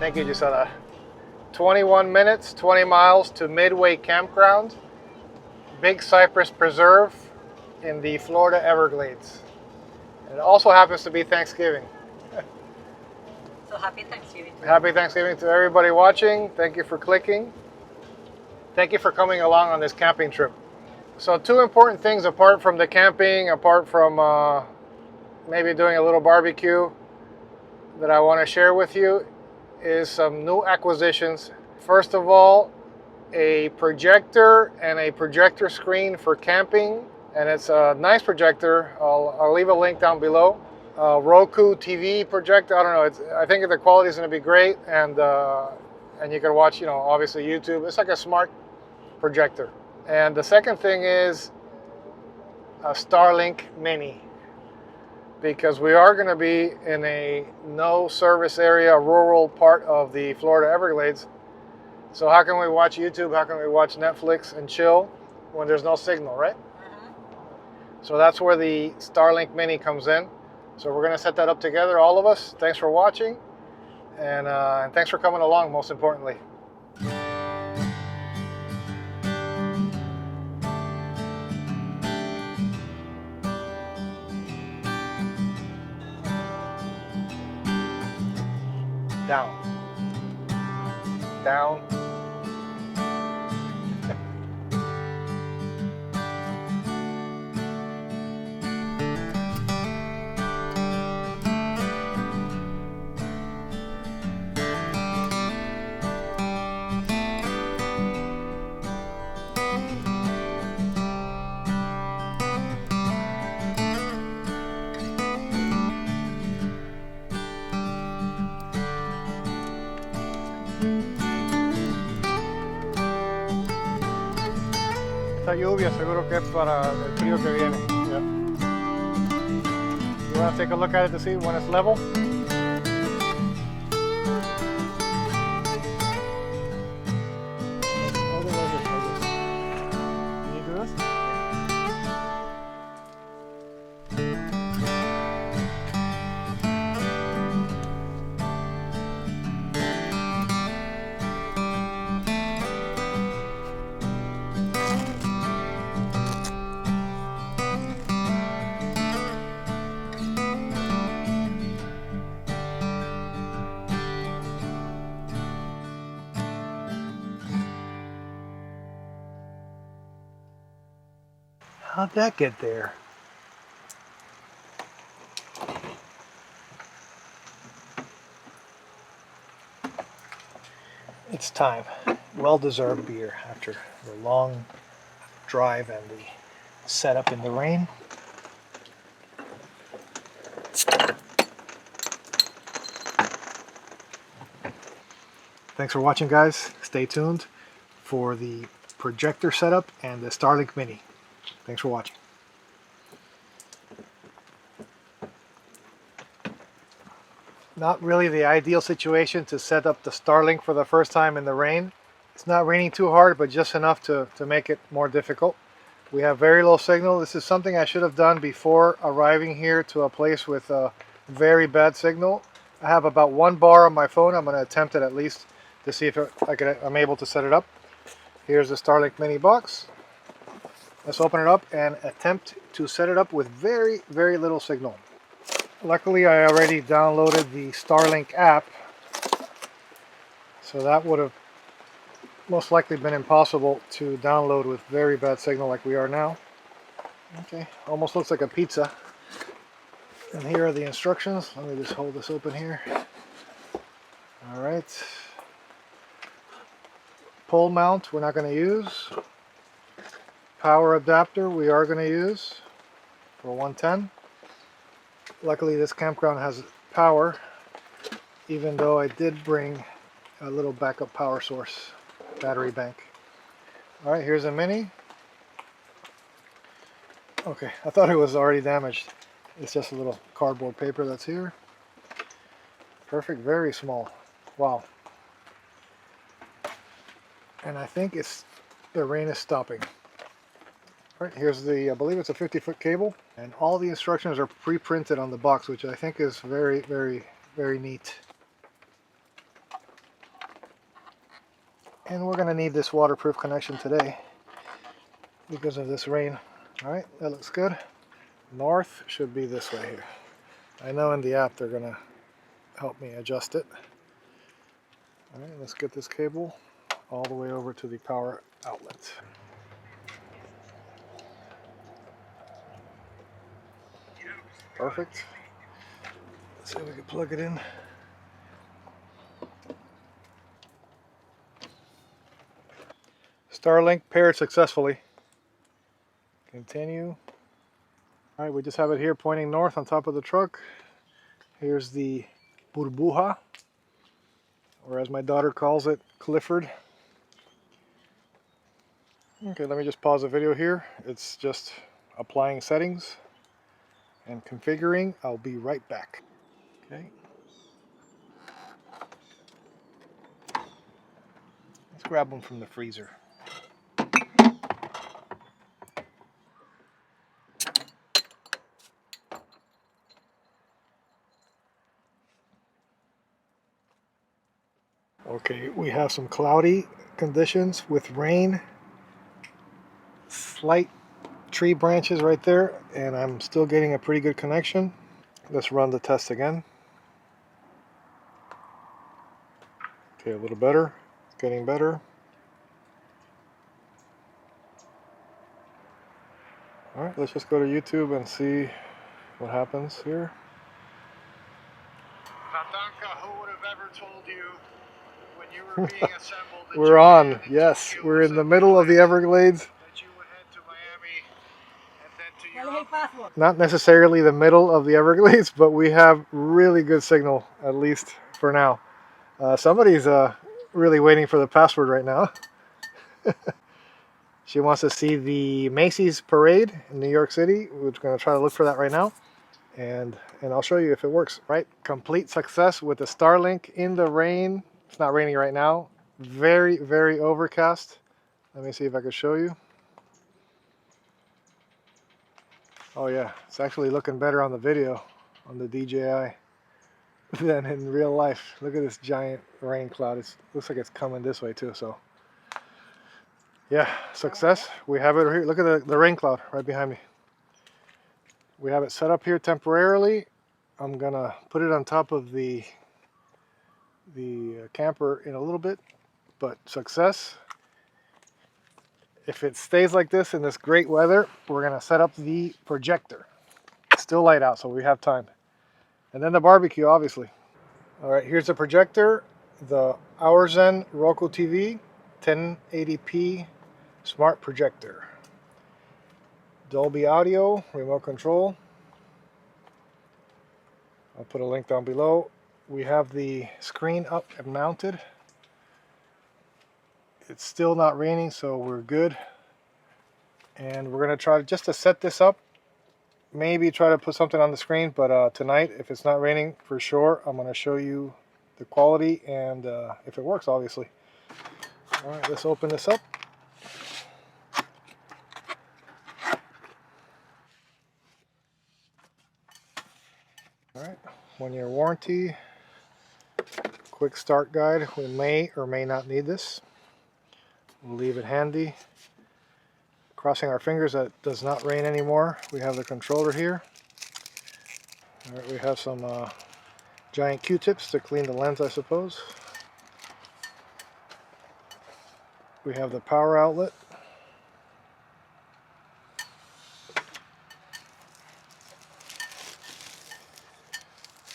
Thank you, Gisela. 21 minutes, 20 miles to Midway Campground, Big Cypress Preserve in the Florida Everglades. And it also happens to be Thanksgiving. So happy Thanksgiving. Happy Thanksgiving to everybody watching. Thank you for clicking. Thank you for coming along on this camping trip. So two important things apart from the camping, apart from maybe doing a little barbecue, that I want to share with you is some new acquisitions. First of all, a projector and a projector screen for camping, and it's a nice projector. I'll leave a link down below. Roku TV projector. I don't know. I think the quality is going to be great, and you can watch, obviously YouTube. It's like a smart projector. And the second thing is a Starlink Mini, because we are going to be in a no service area, rural part of the Florida Everglades. So how can we watch YouTube? How can we watch Netflix and chill when there's no signal, right? So that's where the Starlink Mini comes in. So we're going to set that up together, all of us. Thanks for watching, and thanks for coming along, most importantly. Down. Down. Esta lluvia seguro que es para el frío que viene. Yep. You want to take a look at it to see when it's level? Can you do this? How'd that get there? It's time. Well-deserved beer after the long drive and the setup in the rain. Thanks for watching, guys. Stay tuned for the projector setup and the Starlink Mini. Thanks for watching. Not really the ideal situation to set up the Starlink for the first time in the rain. It's not raining too hard, but just enough to make it more difficult. We have very low signal. This is something I should have done before arriving here to a place with a very bad signal. I have about 1 bar on my phone. I'm going to attempt it at least to see if I'm able to set it up. Here's the Starlink Mini box. Let's open it up and attempt to set it up with very, very little signal. Luckily, I already downloaded the Starlink app, so that would have most likely been impossible to download with very bad signal like we are now. Okay, almost looks like a pizza. And here are the instructions. Let me just hold this open here. All right. Pole mount we're not going to use. Power adapter we are going to use for 110. Luckily this campground has power, even though I did bring a little backup power source, battery bank. Alright, here's a Mini. Okay, I thought it was already damaged. It's just a little cardboard paper that's here. Perfect, very small. Wow. And I think the rain is stopping. Right, here's the, I believe it's a 50-foot cable, and all the instructions are pre-printed on the box, which I think is very, very, very neat. And we're gonna need this waterproof connection today because of this rain. All right, that looks good. North should be this way here. I know in the app they're gonna help me adjust it. All right, let's get this cable all the way over to the power outlet. Perfect. Let's see if we can plug it in. Starlink paired successfully. Continue. All right, we just have it here pointing north on top of the truck. Here's the burbuja, or as my daughter calls it, Clifford. Okay, let me just pause the video here. It's just applying settings and configuring. I'll be right back. Okay. Let's grab them from the freezer. Okay, we have some cloudy conditions with rain, slight tree branches right there, and I'm still getting a pretty good connection. Let's run the test again. Okay, a little better. It's getting better. All right, let's just go to YouTube and see what happens here. Tatanka, who would have ever told you when you were being assembled that we're on, yes, we're in the middle of the Everglades. That you would head to Miami and then to Europe. Not necessarily the middle of the Everglades, but we have really good signal, at least for now. Somebody's really waiting for the password right now. She wants to see the Macy's parade in New York City. We're going to try to look for that right now. And I'll show you if it works. Right, complete success with the Starlink in the rain. It's not raining right now. Very, very overcast. Let me see if I can show you. Oh yeah, it's actually looking better on the video on the DJI than in real life. Look at this giant rain cloud. It looks like it's coming this way too. So yeah, success. We have it here. Look at the rain cloud right behind me. We have it set up here temporarily. I'm gonna put it on top of the camper in a little bit, but success. If it stays like this in this great weather, we're gonna set up the projector. It's still light out, so we have time. And then the barbecue, obviously. All right, here's the projector, the Zen Roku TV 1080p smart projector. Dolby audio, remote control. I'll put a link down below. We have the screen up and mounted. It's still not raining, so we're good. And we're gonna try just to set this up. Maybe try to put something on the screen, but tonight, if it's not raining for sure, I'm gonna show you the quality and if it works, obviously. All right, let's open this up. All right, 1-year warranty. Quick start guide. We may or may not need this. We'll leave it handy. Crossing our fingers that it does not rain anymore. We have the controller here. All right, we have some giant Q-tips to clean the lens, I suppose. We have the power outlet.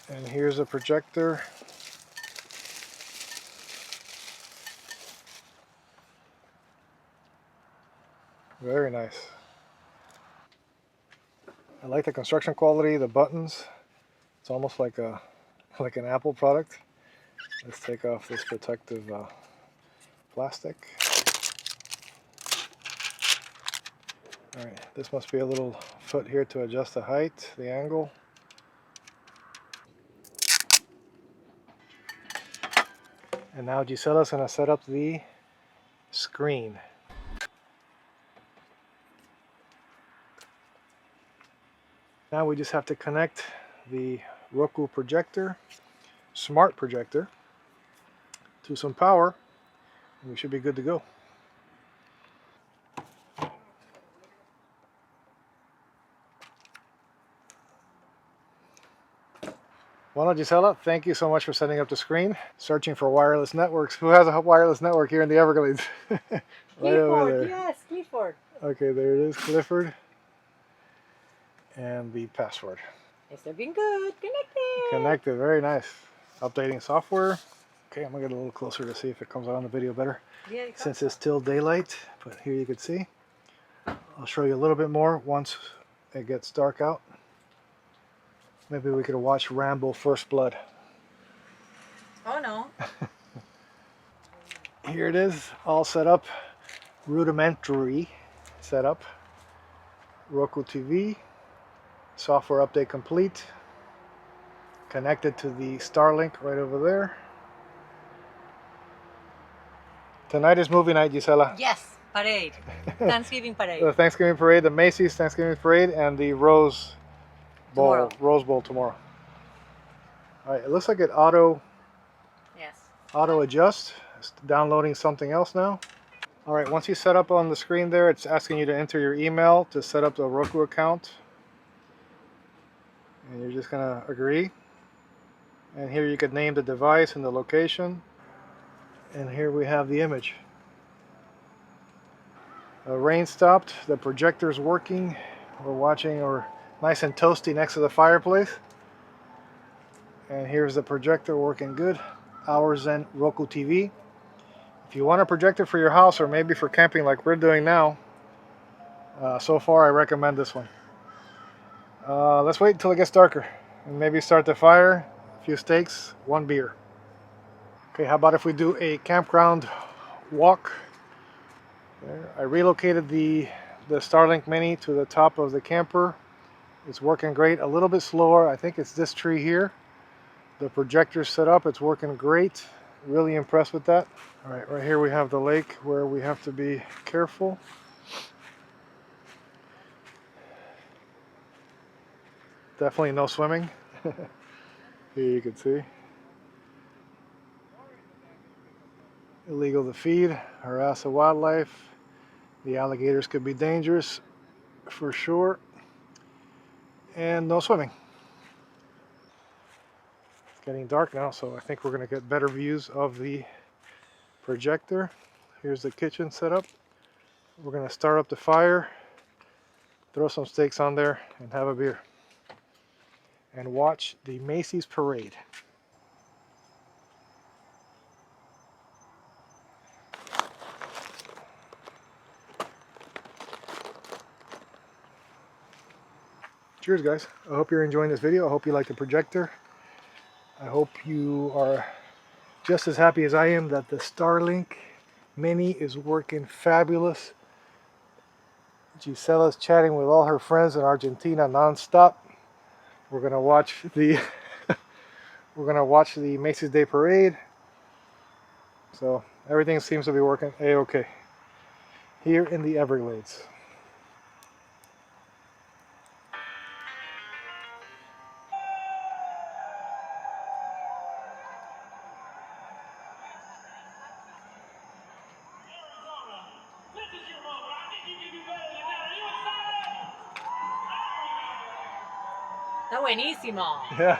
And here's a projector. Very nice. I like the construction quality, the buttons. It's almost like an Apple product. Let's take off this protective plastic. All right, this must be a little foot here to adjust the height, the angle. And now Gisela's going to set up the screen. Now we just have to connect the Roku projector, smart projector, to some power. We should be good to go. Well, Gisela, thank you so much for setting up the screen. Searching for wireless networks. Who has a wireless network here in the Everglades? Right over there. Yes, Clifford. Okay, there it is, Clifford. And the password. It's looking good. Connected. Connected, very nice. Updating software. Okay, I'm gonna get a little closer to see if it comes out on the video better. Yeah, Since it's still daylight, but here you can see. I'll show you a little bit more once it gets dark out. Maybe we could watch Rambo First Blood. Oh no. Here it is, all set up. Rudimentary setup. Roku TV. Software update complete. Connected to the Starlink right over there. Tonight is movie night, Gisela. Yes, parade. Thanksgiving parade. The Thanksgiving parade, the Macy's Thanksgiving parade, and the Rose Bowl. Rose Bowl tomorrow. All right, it looks like it auto adjust. It's downloading something else now. All right, once you set up on the screen there, it's asking you to enter your email to set up the Roku account. And you're just gonna agree. And here you could name the device and the location. And here we have the image. The rain stopped, the projector's working. We're watching, or nice and toasty next to the fireplace. And here's the projector working good. Hours and Roku TV. If you want a projector for your house or maybe for camping like we're doing now, so far I recommend this one. Let's wait until it gets darker and maybe start the fire, a few steaks, one beer. Okay, how about if we do a campground walk? There. I relocated the Starlink Mini to the top of the camper. It's working great, a little bit slower. I think it's this tree here. The projector's set up, it's working great. Really impressed with that. All right, right here we have the lake where we have to be careful. Definitely no swimming. Here you can see. Illegal to feed, harass the wildlife. The alligators could be dangerous for sure. And no swimming. It's getting dark now, so I think we're gonna get better views of the projector. Here's the kitchen setup. We're gonna start up the fire, throw some steaks on there, and have a beer. And watch the Macy's parade. Cheers, guys. I hope you're enjoying this video. I hope you like the projector. I hope you are just as happy as I am that the Starlink Mini is working fabulous. Gisela's chatting with all her friends in Argentina non-stop. We're gonna watch the Macy's Day Parade. So everything seems to be working a-okay here in the Everglades. Está buenísimo. Yeah.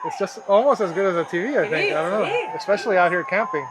It's just almost as good as a TV, I think. I don't know. Especially out here camping.